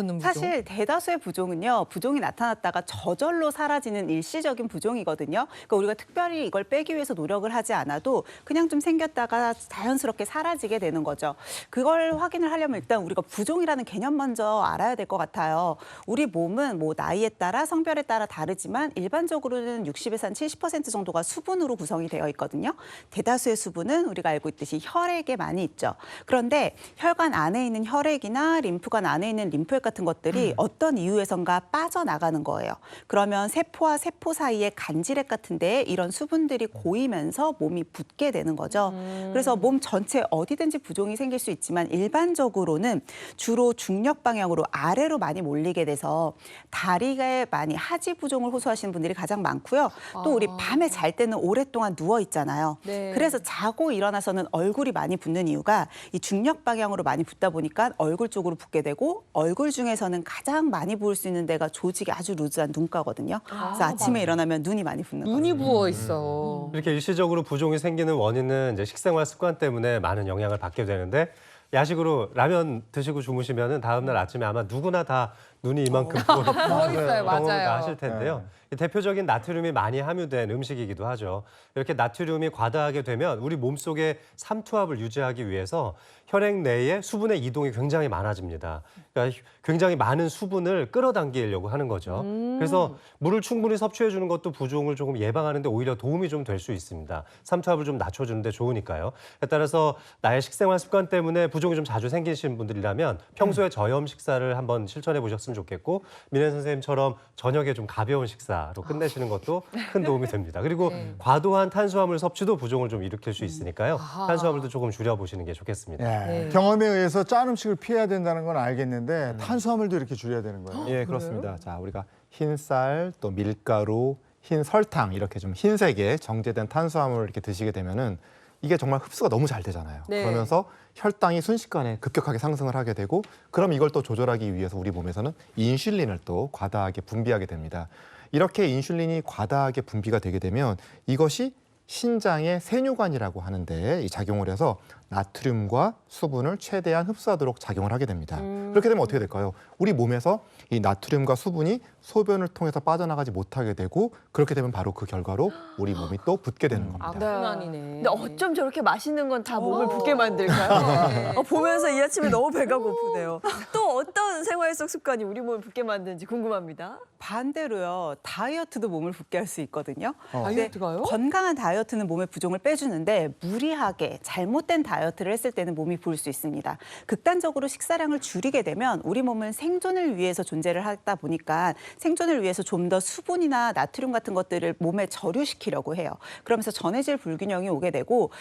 받는 부종? 사실 대다수의 부종은요, 부종이 나타났다가 저절로 사라지는 일시적인 부종이거든요. 그러니까 우리가 특별히 이걸 빼기 위해서 노력을 하지 않아도 그냥 좀 생겼다가 자연스럽게 사라지게 되는 거죠. 그걸 확인을 하려면 일단 우리가 부종이라는 개념 먼저 알아야 될 것 같아요. 우리 몸은 뭐 나이에 따라 성별에 따라 다르지만 일반적으로는 60에서 한 70% 정도가 수분으로 구성이 되어 있거든요. 대다수의 수분은 우리가 알고 있듯이 혈액에 많이 있죠. 그런데 혈관 안에 있는 혈액이나 림프관 안에 있는 림프액 같은 것들이 어떤 이유에선가 빠져나가는 거예요. 그러면 세포와 세포 사이의 간질액 같은 데에 이런 수분들이 고이면서 몸이 붓게 되는 거죠. 그래서 몸 전체 어디든지 부종이 생길 수 있지만 일반적으로는 주로 중력 방향으로 아래로 많이 몰리게 돼서 다리에 많이 하지 부종을 호소하시는 분들이 가장 많고요. 또 우리 밤에 잘 때는 오랫동안 누워 있잖아요. 네. 그래서 자고 일어나서는 얼굴이 많이 붓는 이유가 이 중력 방향으로 많이 붓다 보니까 얼굴 쪽으로 붓게 되고 얼굴 중에서는 가장 많이 부을 수 있는 데가 조직이 아주 루즈한 눈가거든요. 그래서 아침에 일어나면 눈이 많이 붓는 거죠. 눈이 부어 있어. 이렇게 일시적으로 부종이 생기는 원인은 이제 식생활 습관 때문에 많은 영향을 받게 되는데 야식으로 라면 드시고 주무시면은 다음날 아침에 아마 누구나 다 눈이 이만큼 부어 있어요. 경험을 다 맞아요. 하실 텐데요. 대표적인 나트륨이 많이 함유된 음식이기도 하죠. 이렇게 나트륨이 과다하게 되면 우리 몸속의 삼투압을 유지하기 위해서 혈액 내에 수분의 이동이 굉장히 많아집니다. 그러니까 굉장히 많은 수분을 끌어당기려고 하는 거죠. 그래서 물을 충분히 섭취해 주는 것도 부종을 조금 예방하는 데 오히려 도움이 좀 될 수 있습니다. 삼투압을 좀 낮춰주는 데 좋으니까요. 따라서 나의 식생활 습관 때문에 부종이 좀 자주 생기시는 분들이라면 평소에 저염 식사를 한번 실천해 보셨으면 좋겠고 민혜 선생님처럼 저녁에 좀 가벼운 식사로 끝내시는 것도 큰 도움이 됩니다. 그리고 과도한 탄수화물 섭취도 부종을 좀 일으킬 수 있으니까요. 탄수화물도 조금 줄여보시는 게 좋겠습니다. 네. 경험에 의해서 짠 음식을 피해야 된다는 건 알겠는데 탄수화물도 이렇게 줄여야 되는 거예요? 예, 그렇습니다. 자, 우리가 흰쌀, 또 밀가루, 흰 설탕 이렇게 좀 흰색의 정제된 탄수화물을 이렇게 드시게 되면은 이게 정말 흡수가 너무 잘 되잖아요. 네. 그러면서 혈당이 순식간에 급격하게 상승을 하게 되고 그럼 이걸 또 조절하기 위해서 우리 몸에서는 인슐린을 또 과다하게 분비하게 됩니다. 이렇게 인슐린이 과다하게 분비가 되게 되면 이것이 신장의 세뇨관이라고 하는데 작용을 해서 나트륨과 수분을 최대한 흡수하도록 작용을 하게 됩니다. 그렇게 되면 어떻게 될까요? 우리 몸에서 이 나트륨과 수분이 소변을 통해서 빠져나가지 못하게 되고 그렇게 되면 바로 그 결과로 우리 몸이 또 붓게 되는 겁니다. 악순환이네. 근데 어쩜 저렇게 맛있는 건 다 몸을 붓게 만들까요? 보면서 이 아침에 너무 배가 고프네요. 또 어떤 생활 속 습관이 우리 몸을 붓게 만드는지 궁금합니다. 반대로요, 다이어트도 몸을 붓게 할 수 있거든요. 근데 다이어트가요? 건강한 다이어트는 몸의 부종을 빼주는데 무리하게 잘못된 다이어트를 했을 때는 몸이 부을 수 있습니다. 극단적으로 식사량을 줄이게 되면 우리 몸은 생존을 위해서 존재를 하다 보니까 생존을 위해서 좀 더 수분이나 나트륨 같은 것들을 몸에 저류시키려고 해요. 그러면서 전해질 불균형이 오게 되고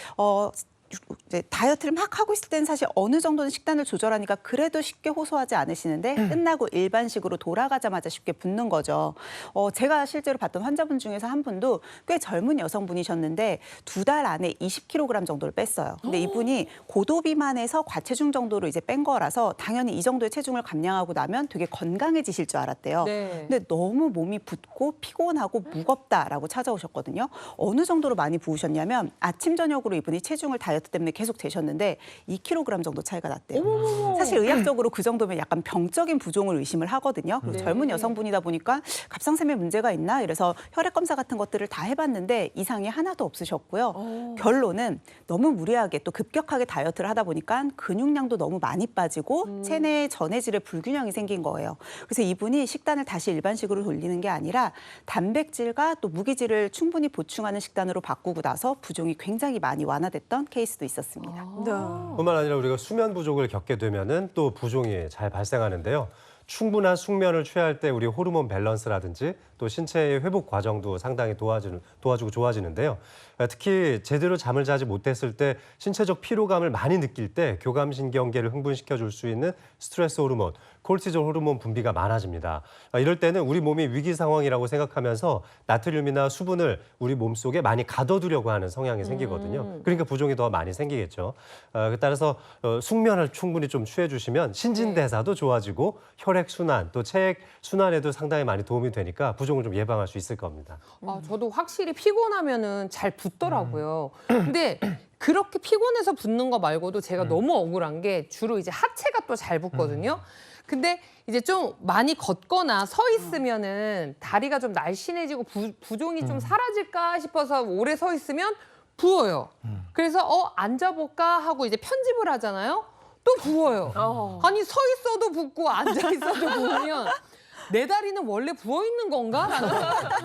이제 다이어트를 막 하고 있을 때는 사실 어느 정도는 식단을 조절하니까 그래도 쉽게 호소하지 않으시는데 끝나고 일반식으로 돌아가자마자 쉽게 붓는 거죠. 제가 실제로 봤던 환자분 중에서 한 분도 꽤 젊은 여성분이셨는데 2달 안에 20kg 정도를 뺐어요. 근데 이분이 고도 비만에서 과체중 정도로 이제 뺀 거라서 당연히 이 정도의 체중을 감량하고 나면 되게 건강해지실 줄 알았대요. 네. 근데 너무 몸이 붓고 피곤하고 무겁다라고 찾아오셨거든요. 어느 정도로 많이 부으셨냐면 아침 저녁으로 이분이 체중을 다이어트 때문에 계속 재셨는데 2kg 정도 차이가 났대요. 사실 의학적으로 그 정도면 약간 병적인 부종을 의심을 하거든요. 그리고 젊은 여성분이다 보니까 갑상샘에 문제가 있나 이래서 혈액 검사 같은 것들을 다 해봤는데 이상이 하나도 없으셨고요. 결론은 너무 무리하게 또 급격하게 다이어트를 하다 보니까 근육량도 너무 많이 빠지고 체내에 전해질의 불균형이 생긴 거예요. 그래서 이분이 식단을 다시 일반식으로 돌리는 게 아니라 단백질과 또 무기질을 충분히 보충하는 식단으로 바꾸고 나서 부종이 굉장히 많이 완화됐던 케이스도 있었습니다. 뿐만 아니라 우리가 수면 부족을 겪게 되면은 또 부종이 잘 발생하는데요. 충분한 숙면을 취할 때 우리 호르몬 밸런스라든지 또 신체의 회복 과정도 상당히 도와주고 좋아지는데요. 특히 제대로 잠을 자지 못했을 때 신체적 피로감을 많이 느낄 때 교감신경계를 흥분시켜 줄 수 있는 스트레스 호르몬, 콜티졸 호르몬 분비가 많아집니다. 이럴 때는 우리 몸이 위기 상황이라고 생각하면서 나트륨이나 수분을 우리 몸속에 많이 가둬두려고 하는 성향이 생기거든요. 그러니까 부종이 더 많이 생기겠죠. 따라서 숙면을 충분히 좀 취해 주시면 신진대사도 좋아지고 혈액 순환, 또 체액 순환에도 상당히 많이 도움이 되니까 부종을 좀 예방할 수 있을 겁니다. 저도 확실히 피곤하면은 잘 붓더라고요. 근데 그렇게 피곤해서 붓는 거 말고도 제가 너무 억울한 게 주로 이제 하체가 또 잘 붓거든요. 근데 이제 좀 많이 걷거나 서 있으면은 다리가 좀 날씬해지고 부종이 좀 사라질까 싶어서 오래 서 있으면 부어요. 그래서 앉아볼까 하고 이제 편집을 하잖아요. 또 부어요. 아니 서 있어도 붓고 앉아 있어도 부으면 내 다리는 원래 부어 있는 건가?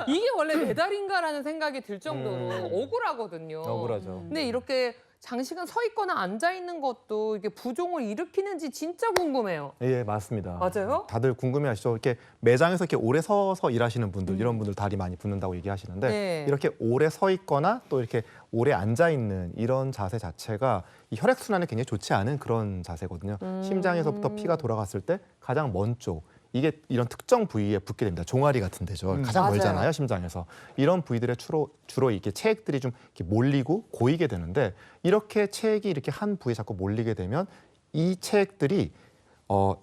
이게 원래 내 다리인가라는 생각이 들 정도로 억울하거든요. 억울하죠. 근데 이렇게 장시간 서 있거나 앉아 있는 것도 이게 부종을 일으키는지 진짜 궁금해요. 예, 맞습니다. 맞아요? 다들 궁금해하시죠. 이렇게 매장에서 이렇게 오래 서서 일하시는 분들, 이런 분들 다리 많이 붓는다고 얘기하시는데 네. 이렇게 오래 서 있거나 또 이렇게 오래 앉아 있는 이런 자세 자체가 이 혈액 순환에 굉장히 좋지 않은 그런 자세거든요. 심장에서부터 피가 돌아갔을 때 가장 먼 쪽. 이게 이런 특정 부위에 붓게 됩니다. 종아리 같은 데죠. 가장 맞아요. 멀잖아요, 심장에서. 이런 부위들에 주로 이렇게 체액들이 좀 이렇게 몰리고 고이게 되는데 이렇게 체액이 이렇게 한 부위에 자꾸 몰리게 되면 이 체액들이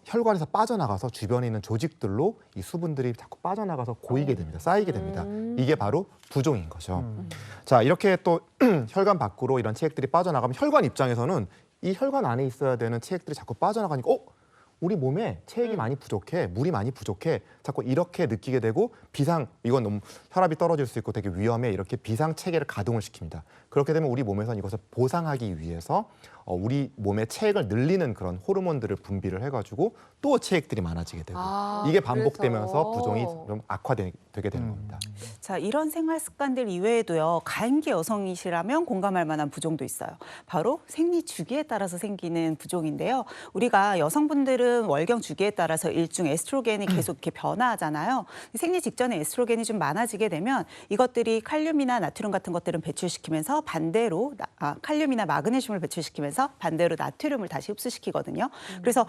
혈관에서 빠져나가서 주변에 있는 조직들로 이 수분들이 자꾸 빠져나가서 고이게 됩니다. 쌓이게 됩니다. 이게 바로 부종인 거죠. 자, 이렇게 또 혈관 밖으로 이런 체액들이 빠져나가면 혈관 입장에서는 이 혈관 안에 있어야 되는 체액들이 자꾸 빠져나가니까 우리 몸에 체액이 많이 부족해, 물이 많이 부족해, 자꾸 이렇게 느끼게 되고 이건 너무 혈압이 떨어질 수 있고 되게 위험해, 이렇게 비상 체계를 가동을 시킵니다. 그렇게 되면 우리 몸에서는 이것을 보상하기 위해서 우리 몸의 체액을 늘리는 그런 호르몬들을 분비를 해가지고 또 체액들이 많아지게 되고 이게 반복되면서 그래서. 부종이 좀 악화되게 되는 겁니다. 자, 이런 생활 습관들 이외에도요. 가임기 여성이시라면 공감할 만한 부종도 있어요. 바로 생리 주기에 따라서 생기는 부종인데요. 우리가 여성분들은 월경 주기에 따라서 일중 에스트로겐이 계속 이렇게 변화하잖아요. 생리 직전에 에스트로겐이 좀 많아지게 되면 이것들이 칼륨이나 나트륨 같은 것들은 배출시키면서 반대로 칼륨이나 마그네슘을 배출시키면서 반대로 나트륨을 다시 흡수시키거든요. 그래서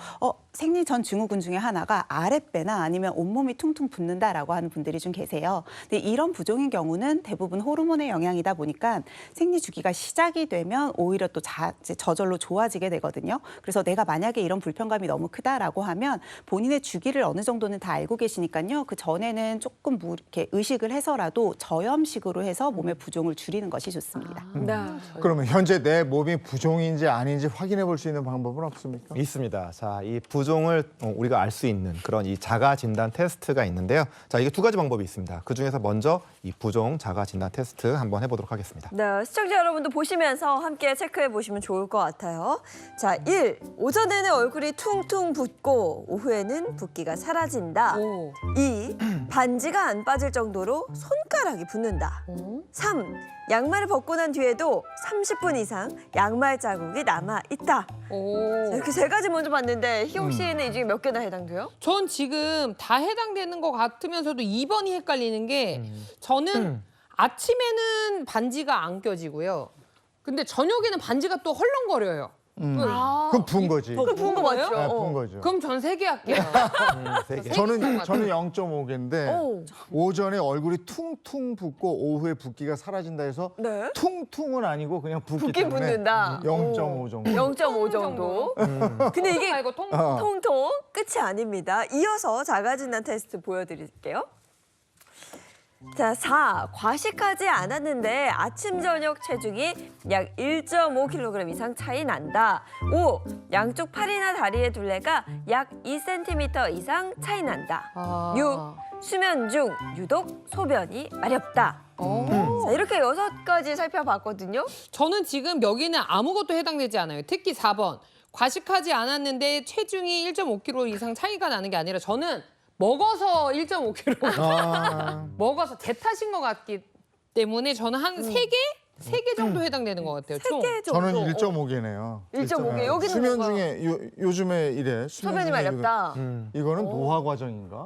생리 전 증후군 중에 하나가 아랫배나 아니면 온몸이 퉁퉁 붓는다라고 하는 분들이 좀 계세요. 근데 이런 부종의 경우는 대부분 호르몬의 영향이다 보니까 생리 주기가 시작이 되면 오히려 또 저절로 좋아지게 되거든요. 그래서 내가 만약에 이런 불편감이 너무 크다라고 하면 본인의 주기를 어느 정도는 다 알고 계시니까요. 그 전에는 조금 이렇게 의식을 해서라도 저염식으로 해서 몸의 부종을 줄이는 것이 좋습니다. 네. 그러면 현재 내 몸이 부종인지 아닌지 확인해 볼 수 있는 방법은 없습니까? 있습니다. 자, 이 부종을 우리가 알 수 있는 그런 이 자가 진단 테스트가 있는데요. 자, 이게 두 가지 방법이 있습니다. 그 중에서 먼저 이 부종 자가 진단 테스트 한번 해보도록 하겠습니다. 네, 시청자 여러분도 보시면서 함께 체크해 보시면 좋을 것 같아요. 자, 1. 오전에는 얼굴이 퉁퉁 붓고 오후에는 붓기가 사라진다. 오. 2. 반지가 안 빠질 정도로 손가락이 붓는다. 3. 양말을 벗고 난 뒤에도 30분 이상 양말 자국이 남아 있다. 오. 이렇게 세 가지 먼저 봤는데 희용 씨는 이 중에 몇 개나 해당돼요? 전 지금 다 해당되는 것 같으면서도 2번이 헷갈리는 게 저는 아침에는 반지가 안 껴지고요. 근데 저녁에는 반지가 또 헐렁거려요. 그럼 부은 거지. 그 부은 거 맞죠? 네, 부은 거죠. 그럼 전 3개 할게요. 세 개. 저는 것 같아요. 0.5개인데 오. 오전에 얼굴이 퉁퉁 붓고 오후에 붓기가 사라진다 해서 네. 퉁퉁은 아니고 그냥 붓기 붓긴 때문에 붓는다. 0.5 정도. 0.5 정도. 근데 이게 말고 통. 통통 끝이 아닙니다. 이어서 자가진단 테스트 보여드릴게요. 자, 4. 과식하지 않았는데 아침 저녁 체중이 약 1.5kg 이상 차이 난다. 5. 양쪽 팔이나 다리의 둘레가 약 2cm 이상 차이 난다. 6. 수면 중 유독 소변이 마렵다. 자, 이렇게 6가지 살펴봤거든요. 저는 지금 여기는 아무것도 해당되지 않아요. 특히 4번. 과식하지 않았는데 체중이 1.5kg 이상 차이가 나는 게 아니라 저는 먹어서 1.5kg. 먹어서 대타신 것 같기 때문에 저는 한 3개? 3개 정도 해당되는 것 같아요. 총. 3개 정도. 저는 1.5개네요. 1.5개. 여기는 수면 뭐가? 중에 요즘에 이래. 소변이 중에 마렵다. 이거는 노화 과정인가?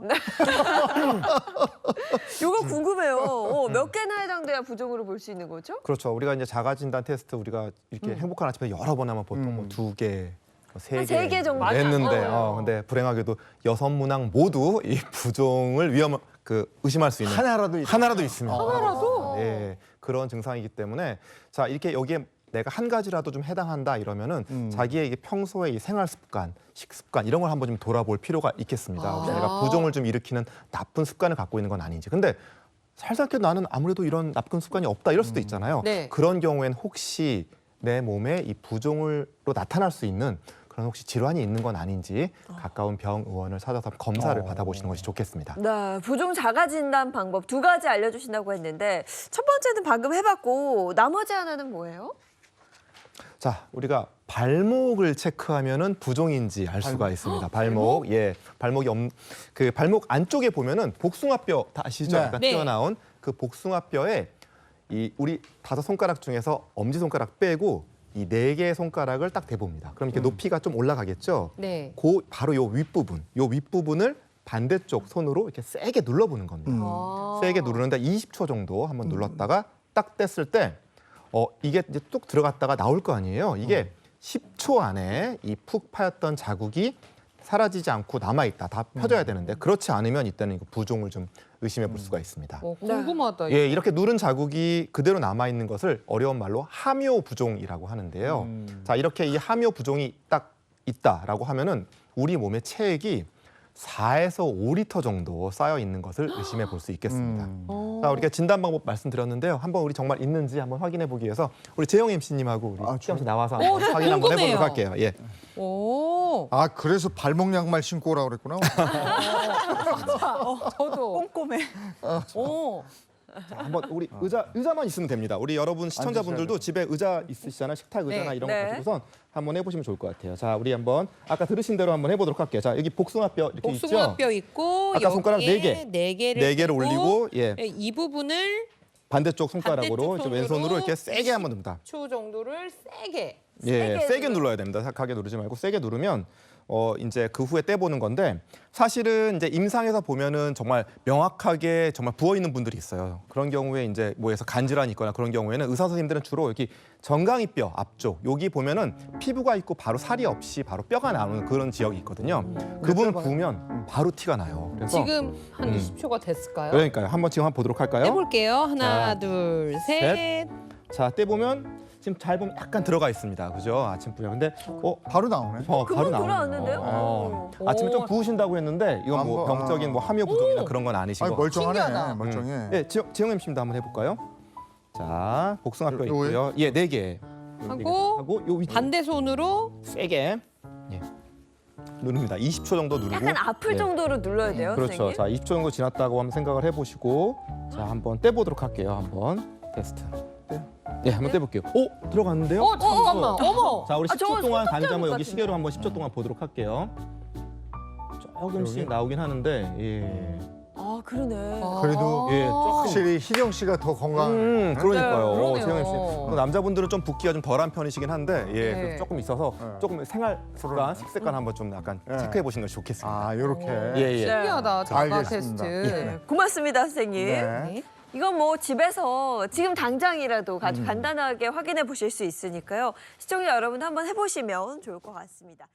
이거 궁금해요. 몇 개나 해당돼야 부종으로 볼 수 있는 거죠? 그렇죠. 우리가 이제 자가 진단 테스트 우리가 이렇게 행복한 아침에 여러 번 하면 보통 뭐 2개, 한 3개 정도. 했는데 맞아요. 근데 불행하게도 6문항 모두 이 부종을 의심할 수 있는 하나라도 있다. 하나라도 있습니다. 하나라도? 예, 그런 증상이기 때문에 자, 이렇게 여기에 내가 한 가지라도 좀 해당한다 이러면은 자기의 이게 평소의 이 생활 습관, 식습관 이런 걸 한번 좀 돌아볼 필요가 있겠습니다. 혹시 내가 부종을 좀 일으키는 나쁜 습관을 갖고 있는 건 아닌지. 근데 살살게 나는 아무래도 이런 나쁜 습관이 없다 이럴 수도 있잖아요. 네. 그런 경우에는 혹시 내 몸에 이 부종으로 나타날 수 있는 그런 혹시 질환이 있는 건 아닌지 가까운 병의원을 찾아서 검사를 받아보시는 것이 좋겠습니다. 네, 부종 자가 진단 방법 2가지 알려주신다고 했는데 첫 번째는 방금 해봤고 나머지 하나는 뭐예요? 자, 우리가 발목을 체크하면은 부종인지 알 수가 있습니다. 발목, 발목이 그 발목 안쪽에 보면은 복숭아뼈 다 아시죠? 네. 약간 네. 튀어나온 그 복숭아뼈에 이 우리 5손가락 중에서 엄지 손가락 빼고 이 4개의 손가락을 딱 대봅니다. 그럼 이렇게 높이가 좀 올라가겠죠? 네. 바로 요 윗부분을 반대쪽 손으로 이렇게 세게 눌러보는 겁니다. 아. 세게 누르는데 20초 정도 한번 눌렀다가 딱 뗐을 때 이게 이제 뚝 들어갔다가 나올 거 아니에요. 이게 10초 안에 이 푹 파였던 자국이 사라지지 않고 남아있다. 다 펴져야 되는데 그렇지 않으면 이때는 이거 부종을 좀 의심해 볼 수가 있습니다. 궁금하다. 예, 이렇게 누른 자국이 그대로 남아있는 것을 어려운 말로 함요 부종이라고 하는데요. 자, 이렇게 이 함요 부종이 딱 있다라고 하면은 우리 몸의 체액이 4에서 5리터 정도 쌓여 있는 것을 의심해 볼 수 있겠습니다. 자, 우리가 진단 방법 말씀드렸는데요. 한번 우리 정말 있는지 한번 확인해 보기 위해서 우리 재영 MC님하고 우리 시험 씨 나와서 한번 확인 한번 궁금해요. 해보도록 할게요. 예. 오, 아, 그래서 발목 양말 신고 오라고 그랬구나. 저도. 꼼꼼해. 오, 자, 한번 우리 의자만 있으면 됩니다. 우리 여러분 시청자분들도 집에 의자 있으시잖아요. 식탁 의자나 네. 이런 네. 거 가지고선 한번 해보시면 좋을 것 같아요. 자, 우리 한번 아까 들으신 대로 한번 해보도록 할게요. 자, 여기 복숭아뼈 이렇게 있죠? 복숭아뼈 있고 아까 손가락 여기에 4개. 4개를 올리고 예. 이 부분을 반대쪽 손가락으로 반대쪽 이제 왼손으로 손으로 이렇게 세게 한번 눕니다. 10초 정도를 세게. 예, 세게 눌러. 눌러야 됩니다. 강하게 누르지 말고 세게 누르면 이제 그 후에 떼보는 건데 사실은 이제 임상에서 보면은 정말 명확하게 정말 부어 있는 분들이 있어요. 그런 경우에 이제 뭐에서 간질환이 있거나 그런 경우에는 의사 선생님들은 주로 여기 정강이뼈 앞쪽 여기 보면은 피부가 있고 바로 살이 없이 바로 뼈가 나오는 그런 지역이 있거든요. 그분 부으면 바로 티가 나요. 그래서 지금 한 20초가 됐을까요? 그러니까요. 한번 지금 한번 보도록 할까요? 해볼게요. 하나, 자, 둘, 셋. 자, 떼보면 지금 잘 보면 약간 들어가 있습니다. 그죠? 아침부에. 근데 바로 나오네. 바로 금방 나오네요. 돌아왔는데요? 아침에 좀 오. 부으신다고 했는데 이건 뭐 안 병적인 뭐 봐. 함요 부종이나 오. 그런 건 아니신 아니, 것 같아요. 멀쩡하네. 신기하다. 멀쩡해. 예, 지영 MC님도 한번 해볼까요? 자, 복숭아뼈 요거요? 있고요. 예, 4개. 하고 요 위쪽 반대 손으로 세게 예. 누릅니다. 20초 정도 누르고. 약간 아플 예. 정도로 눌러야 돼요, 그렇죠. 선생님? 자, 20초 정도 지났다고 한번 생각을 해보시고 자, 한번 떼보도록 할게요. 한번 테스트. 예, 한번 떼볼게요. 오, 들어갔는데요? 잠깐만. 어머. 자, 우리 아, 10초 저거 동안 손톱 간지 한번 자국 여기 같은데? 시계로 한번 10초 동안 보도록 할게요. 조금씩 나오긴 하는데 예. 아, 그러네. 그래도 예, 확실히 희경 씨가 더 건강. 그러니까요. 네, 그러네요. 재영 씨. 남자분들은 좀 붓기가 좀 덜한 편이시긴 한데 예, 네. 그래서 조금 있어서 네. 조금 생활 습관, 식습관 한번 좀 약간 네. 체크해 보시는 것이 좋겠습니다. 아, 요렇게. 예, 예. 신기하다. 자가 알겠습니다. 테스트. 네, 고맙습니다, 선생님. 네. 이건 뭐 집에서 지금 당장이라도 아주 간단하게 확인해 보실 수 있으니까요. 시청자 여러분 한번 해보시면 좋을 것 같습니다.